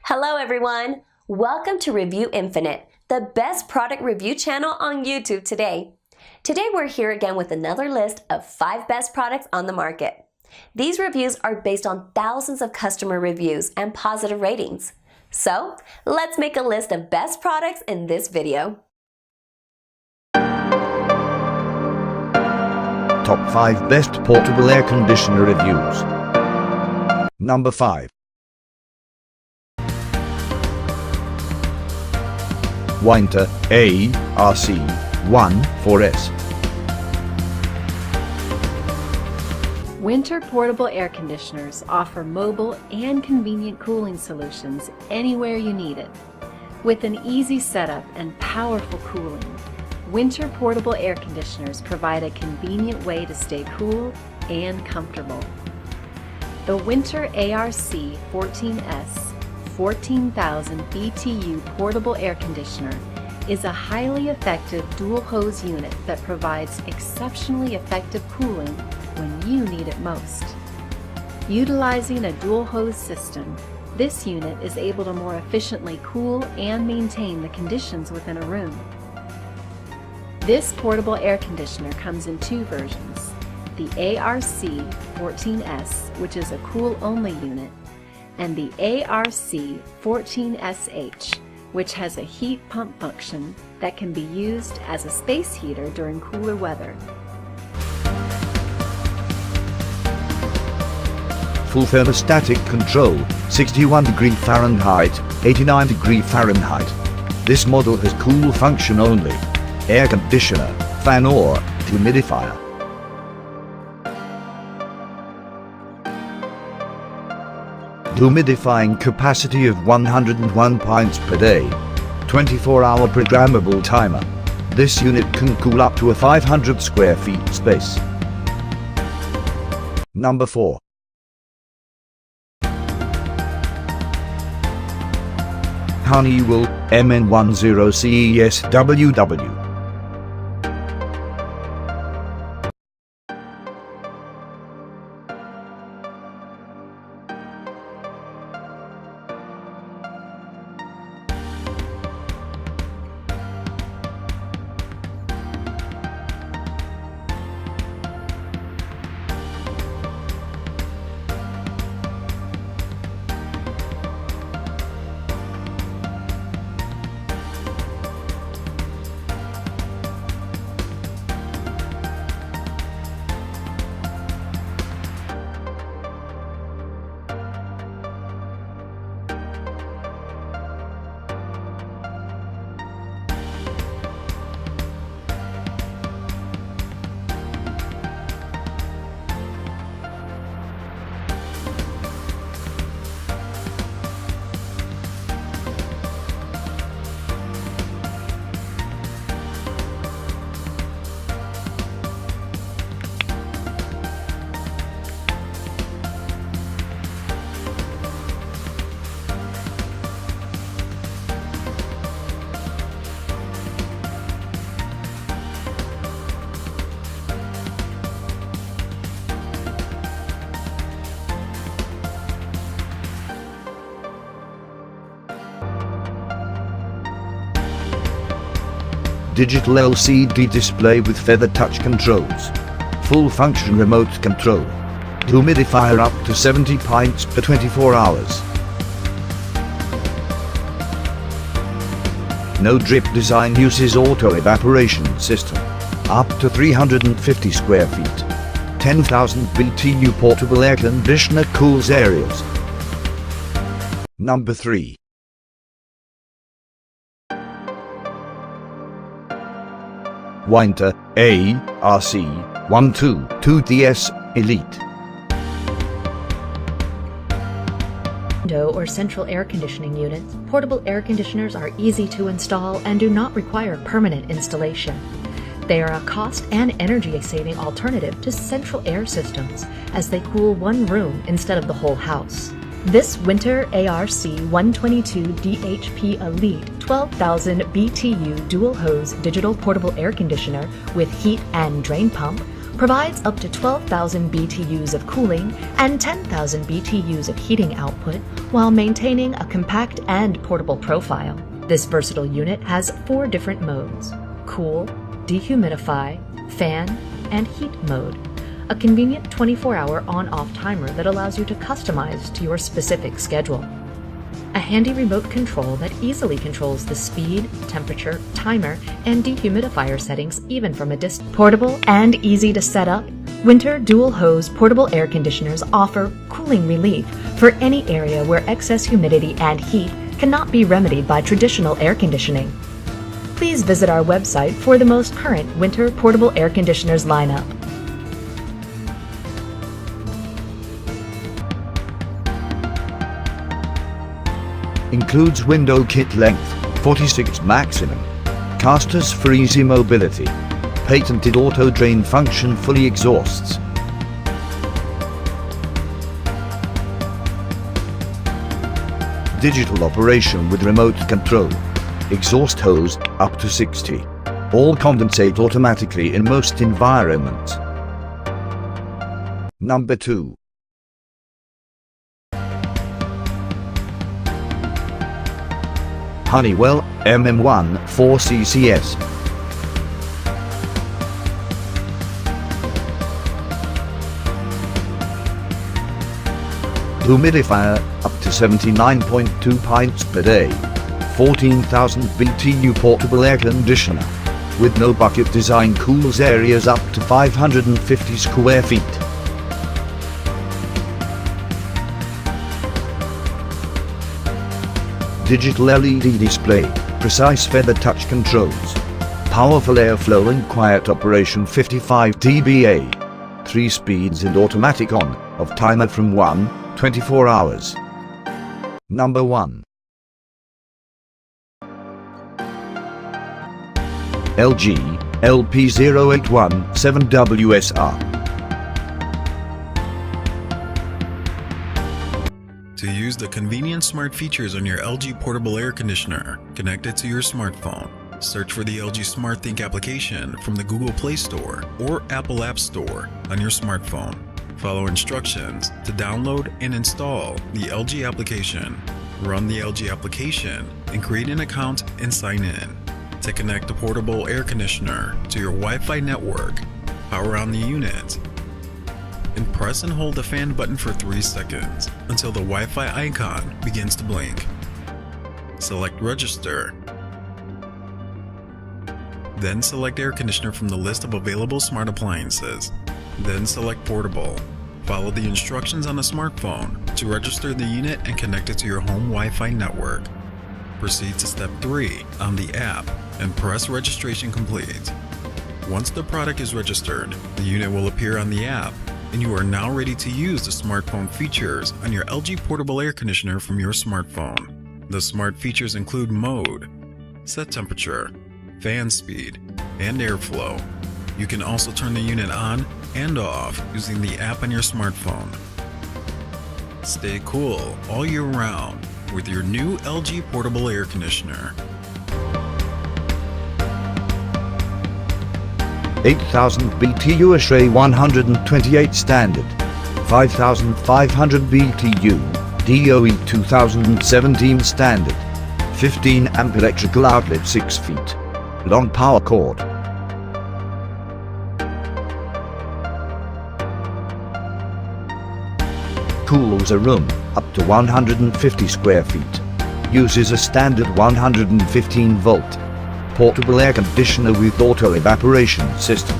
Hello everyone! Welcome to Review Infinite, the best product review channel on YouTube today. Today we're here again with another list of 5 best products on the market. These reviews are based on thousands of customer reviews and positive ratings. So, let's make a list of best products in this video. Top 5 Best Portable Air Conditioner Reviews. Number 5. Winter ARC14S. Winter portable air conditioners offer mobile and convenient cooling solutions anywhere you need it. With an easy setup and powerful cooling, winter portable air conditioners provide a convenient way to stay cool and comfortable. The Winter ARC14S 14,000 BTU portable air conditioner is a highly effective dual hose unit that provides exceptionally effective cooling when you need it most. Utilizing a dual hose system, this unit is able to more efficiently cool and maintain the conditions within a room. This portable air conditioner comes in 2 versions, the ARC14S, which is a cool-only unit, and the ARC14SH, which has a heat pump function that can be used as a space heater during cooler weather. Full thermostatic control, 61°F, 89°F. This model has cool function only, air conditioner, fan or humidifier. Humidifying capacity of 101 pints per day. 24-hour programmable timer. This unit can cool up to a 500 square feet space. Number 4. Honeywell MN10CESWW. Digital LCD display with feather touch controls. Full function remote control. Humidifier up to 70 pints per 24 hours. No drip design uses auto evaporation system. Up to 350 square feet. 10,000 BTU portable air conditioner cools areas. Number 3. Winter ARC12-2DS Elite. Window or central air conditioning units, portable air conditioners are easy to install and do not require permanent installation. They are a cost and energy-saving alternative to central air systems, as they cool one room instead of the whole house. This Winter ARC 122 DHP Elite 12,000 BTU dual hose digital portable air conditioner with heat and drain pump provides up to 12,000 BTUs of cooling and 10,000 BTUs of heating output while maintaining a compact and portable profile. This versatile unit has 4 different modes: cool, dehumidify, fan, and heat mode. A convenient 24-hour on-off timer that allows you to customize to your specific schedule. A handy remote control that easily controls the speed, temperature, timer, and dehumidifier settings even from a distance. Portable and easy to set up, winter dual hose portable air conditioners offer cooling relief for any area where excess humidity and heat cannot be remedied by traditional air conditioning. Please visit our website for the most current winter portable air conditioners lineup. Includes window kit length 46 maximum, casters for easy mobility, patented auto drain function, fully exhausts. Digital operation with remote control, exhaust hose up to 60. All condensate automatically in most environments. Number 2. Honeywell MM1 4CCS. Humidifier up to 79.2 pints per day. 14,000 BTU portable air conditioner. With no bucket design, cools areas up to 550 square feet. Digital LED display, precise feather touch controls. Powerful airflow and quiet operation 55 dBA. 3 speeds and automatic on, off timer from 24 hours. Number 1. LG LP0817 WSR. To use the convenient smart features on your LG portable air conditioner connected to your smartphone, search for the LG SmartThink application from the Google Play Store or Apple App Store on your smartphone. Follow instructions to download and install the LG application. Run the LG application and create an account and sign in. To connect the portable air conditioner to your Wi-Fi network, power on the unit, and press and hold the fan button for 3 seconds until the Wi-Fi icon begins to blink. Select Register. Then select Air Conditioner from the list of available smart appliances. Then select Portable. Follow the instructions on the smartphone to register the unit and connect it to your home Wi-Fi network. Proceed to Step 3 on the app and press Registration Complete. Once the product is registered, the unit will appear on the app, and you are now ready to use the smartphone features on your LG portable air conditioner from your smartphone. The smart features include mode, set temperature, fan speed, and airflow. You can also turn the unit on and off using the app on your smartphone. Stay cool all year round with your new LG portable air conditioner. 8,000 BTU Ashtray 128 standard, 5,500 BTU DOE 2017 standard, 15 amp electrical outlet 6 feet, long power cord. Cools a room up to 150 square feet. Uses a standard 115 volt portable air conditioner with auto evaporation system.